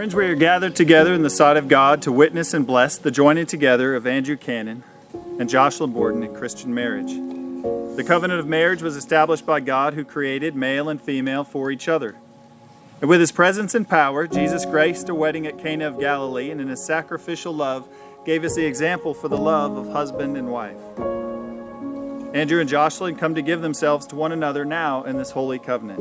Friends, we are gathered together in the sight of God to witness and bless the joining together of Andrew Cannon and Joshlyn Borden in Christian marriage. The covenant of marriage was established by God, who created male and female for each other. And with his presence and power, Jesus graced a wedding at Cana of Galilee, and in his sacrificial love gave us the example for the love of husband and wife. Andrew and Joshlyn come to give themselves to one another now in this holy covenant.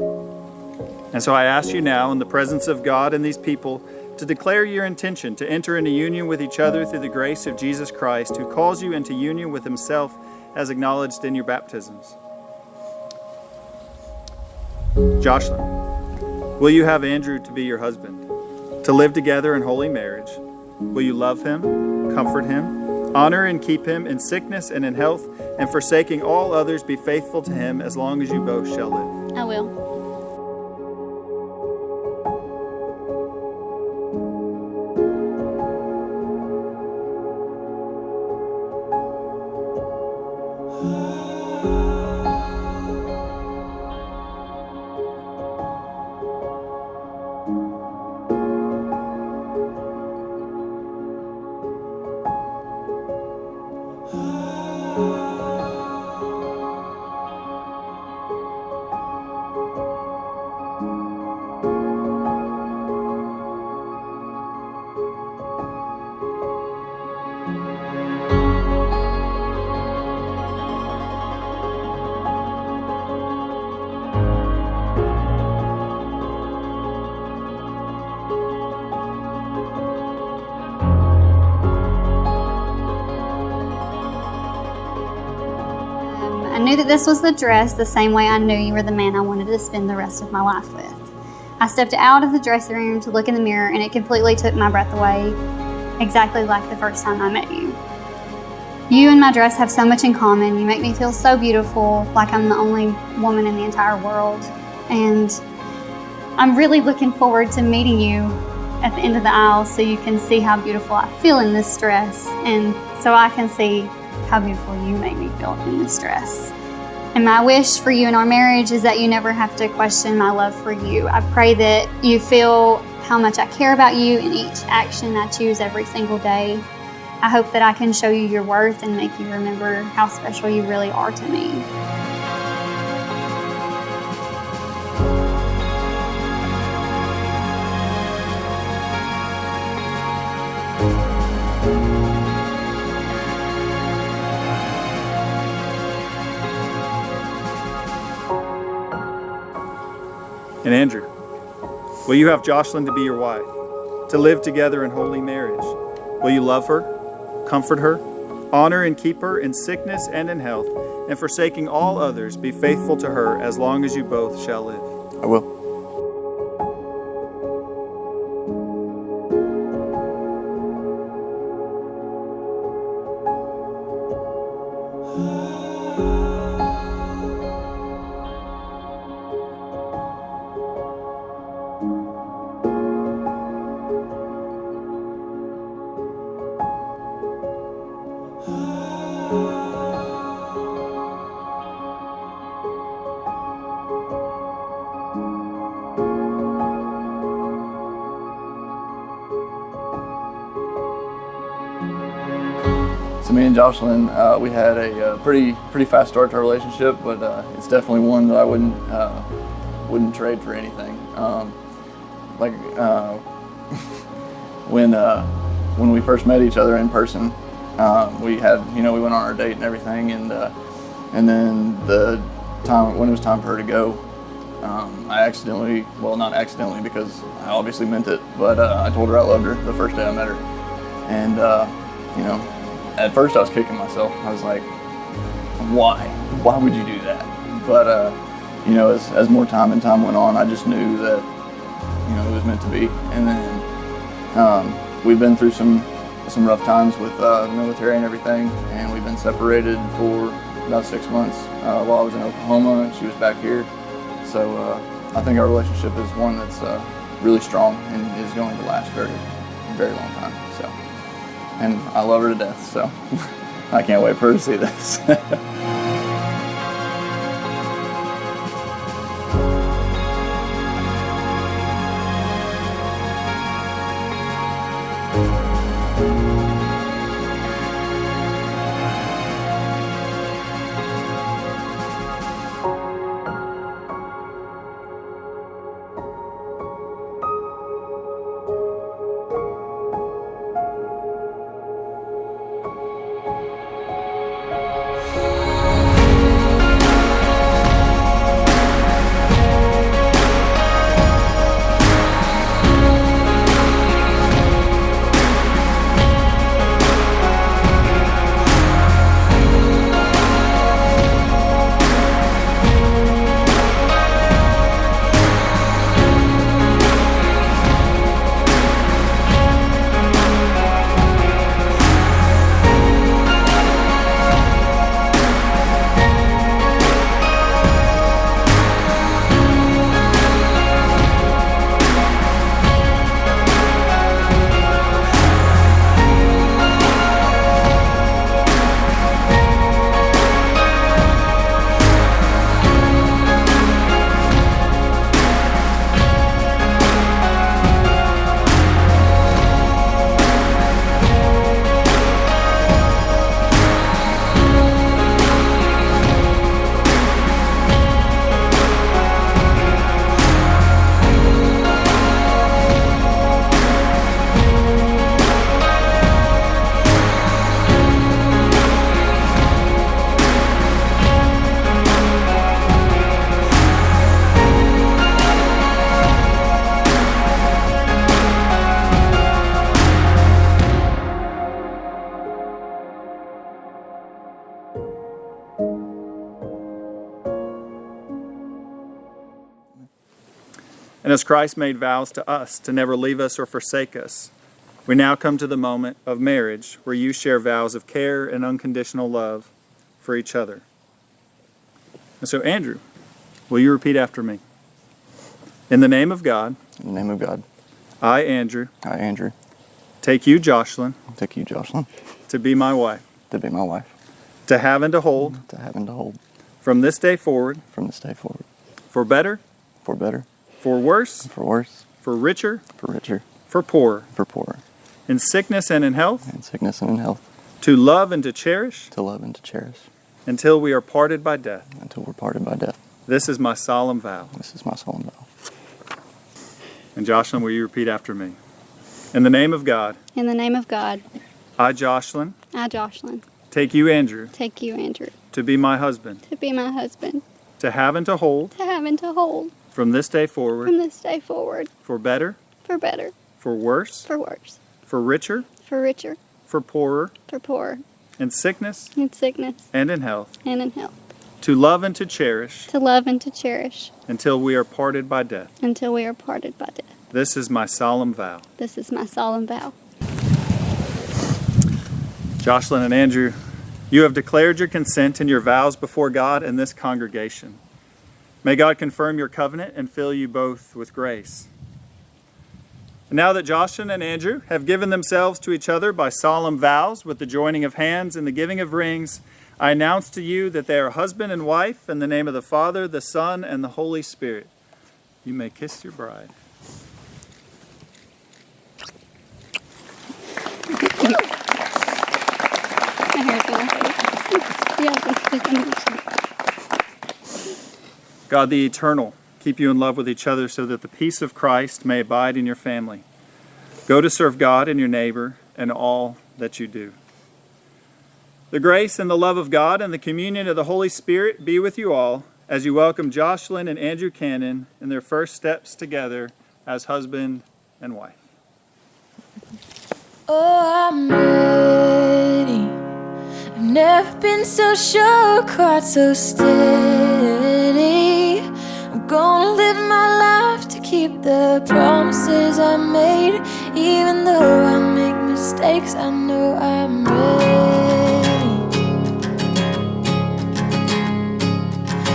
And so I ask you now, in the presence of God and these people, to declare your intention to enter into union with each other through the grace of Jesus Christ, who calls you into union with himself as acknowledged in your baptisms. Joshlyn, will you have Andrew to be your husband, to live together in holy marriage? Will you love him, comfort him, honor and keep him in sickness and in health, and forsaking all others, be faithful to him as long as you both shall live? I will. I knew that this was the dress the same way I knew you were the man I wanted to spend the rest of my life with. I stepped out of the dressing room to look in the mirror, and it completely took my breath away, exactly like the first time I met you. You and my dress have so much in common. You make me feel so beautiful, like I'm the only woman in the entire world. And I'm really looking forward to meeting you at the end of the aisle so you can see how beautiful I feel in this dress, and so I can see how beautiful you make me feel in this dress. And my wish for you in our marriage is that you never have to question my love for you. I pray that you feel how much I care about you in each action I choose every single day. I hope that I can show you your worth and make you remember how special you really are to me. And Andrew, will you have Joshlyn to be your wife, to live together in holy marriage? Will you love her, comfort her, honor and keep her in sickness and in health, and forsaking all others, be faithful to her as long as you both shall live? I will. So me and Joshlyn, we had a pretty fast start to our relationship, but it's definitely one that I wouldn't trade for anything. When we first met each other in person, we went on our date and everything, and then the time when it was time for her to go, I accidentally, well, not accidentally because I obviously meant it, but I told her I loved her the first day I met her, and at first I was kicking myself. I was like, why would you do that? But as more time went on, I just knew that it was meant to be. And then we've been through some rough times with the military and everything, and we've been separated for about 6 months while I was in Oklahoma and she was back here. So I think our relationship is one that's really strong and is going to last a very long time. So, and I love her to death, so I can't wait for her to see this. And as Christ made vows to us to never leave us or forsake us, we now come to the moment of marriage where you share vows of care and unconditional love for each other. And so, Andrew, will you repeat after me? In the name of God. In the name of God. I, Andrew. I, Andrew. Take you, Joshlyn. Take you, Joshlyn. To be my wife. To be my wife. To have and to hold. To have and to hold. From this day forward. From this day forward. For better. For better. For worse. For worse. For richer. For richer. For poorer. For poorer. In sickness and in health. In sickness and in health. To love and to cherish. To love and to cherish. Until we are parted by death. Until we're parted by death. This is my solemn vow. This is my solemn vow. And Joshlyn, will you repeat after me? In the name of God. In the name of God. I, Joshlyn. I, Joshlyn. Take you, Andrew. Take you, Andrew. To be my husband. To be my husband. To have and to hold. To have and to hold. From this day forward. From this day forward. For better. For better. For worse. For worse. For richer. For richer. For poorer. For poorer. In sickness. In sickness. And in health. And in health. To love and to cherish. To love and to cherish. Until we are parted by death. Until we are parted by death. This is my solemn vow. This is my solemn vow. Joshlyn and Andrew, you have declared your consent and your vows before God and this congregation. May God confirm your covenant and fill you both with grace. And now that Joshlyn and Andrew have given themselves to each other by solemn vows with the joining of hands and the giving of rings, I announce to you that they are husband and wife in the name of the Father, the Son, and the Holy Spirit. You may kiss your bride. God the Eternal, keep you in love with each other so that the peace of Christ may abide in your family. Go to serve God and your neighbor in all that you do. The grace and the love of God and the communion of the Holy Spirit be with you all as you welcome Joshlyn and Andrew Cannon in their first steps together as husband and wife. Oh, I'm ready. I've never been so sure, quite so steady. I'm gonna live my life to keep the promises I made. Even though I make mistakes, I know I'm ready.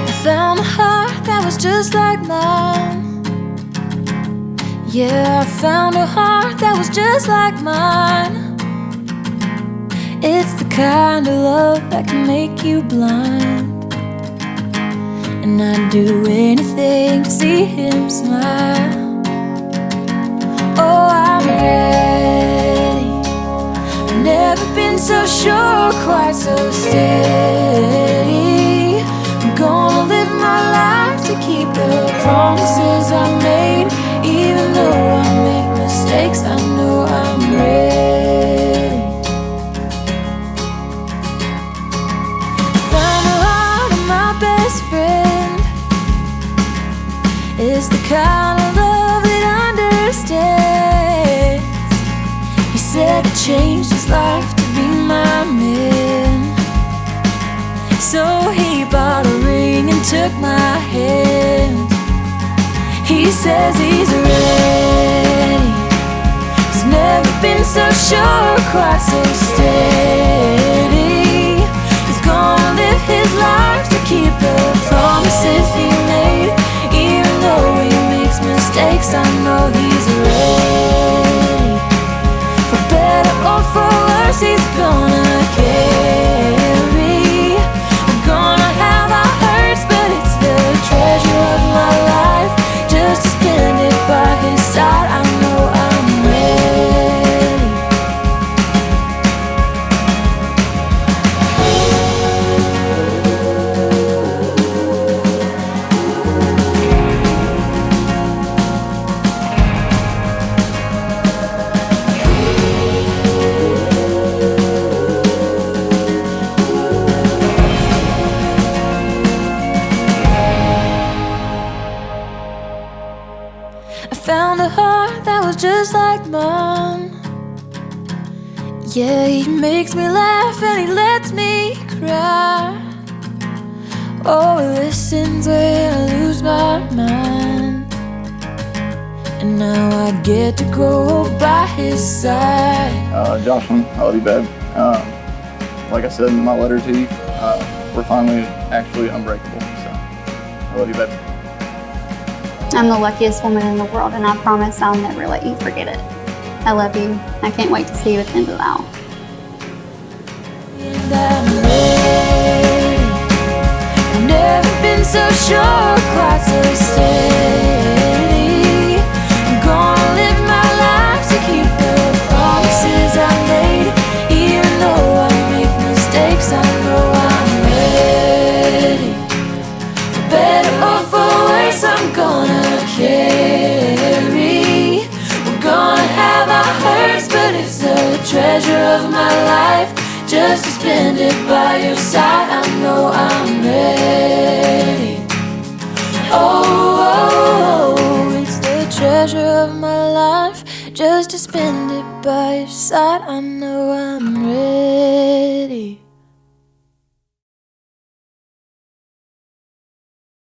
I found a heart that was just like mine. Yeah, I found a heart that was just like mine. It's the kind of love that can make you blind. And I'd do anything to see him smile. Oh, I'm ready. I've never been so sure, quite so steady. I'm gonna live my life to keep the promises I made. Even though I make mistakes, I know I'm ready. I found the heart of my best friend. It's the kind of love that understands. He said it changed his life to be my man. So he bought a ring and took my hand. He says he's ready. He's never been so sure, quite so steady. He's gonna live his life to keep the promises he made. Even though he makes mistakes, I know he's ready. For better or for worse, he's gonna carry. We're gonna have our hurts, but it's the treasure of my life. Just to spend it by his side, I know I'm ready. I found a heart that was just like mine. Yeah, he makes me laugh and he lets me cry. Oh, he listens when I lose my mind. and now I get to grow by his side. Joshlyn, I love you, babe. Like I said in my letter to you, we're finally actually unbreakable. So I love you, babe. I'm the luckiest woman in the world, and I promise I'll never let you forget it. I love you. I can't wait to see you at the end of the aisle. And I'm ready. I've never been so sure, quite so steady. I'm gonna live my life to keep the promises I made. Even though I make mistakes, I know I'm ready. For better or for worse, I'm gonna carry. We're gonna have our hurts, but it's the treasure of my life. Just to spend it by your side, I know I'm ready. Oh, it's the treasure of my life. Just to spend it by your side, I know I'm ready.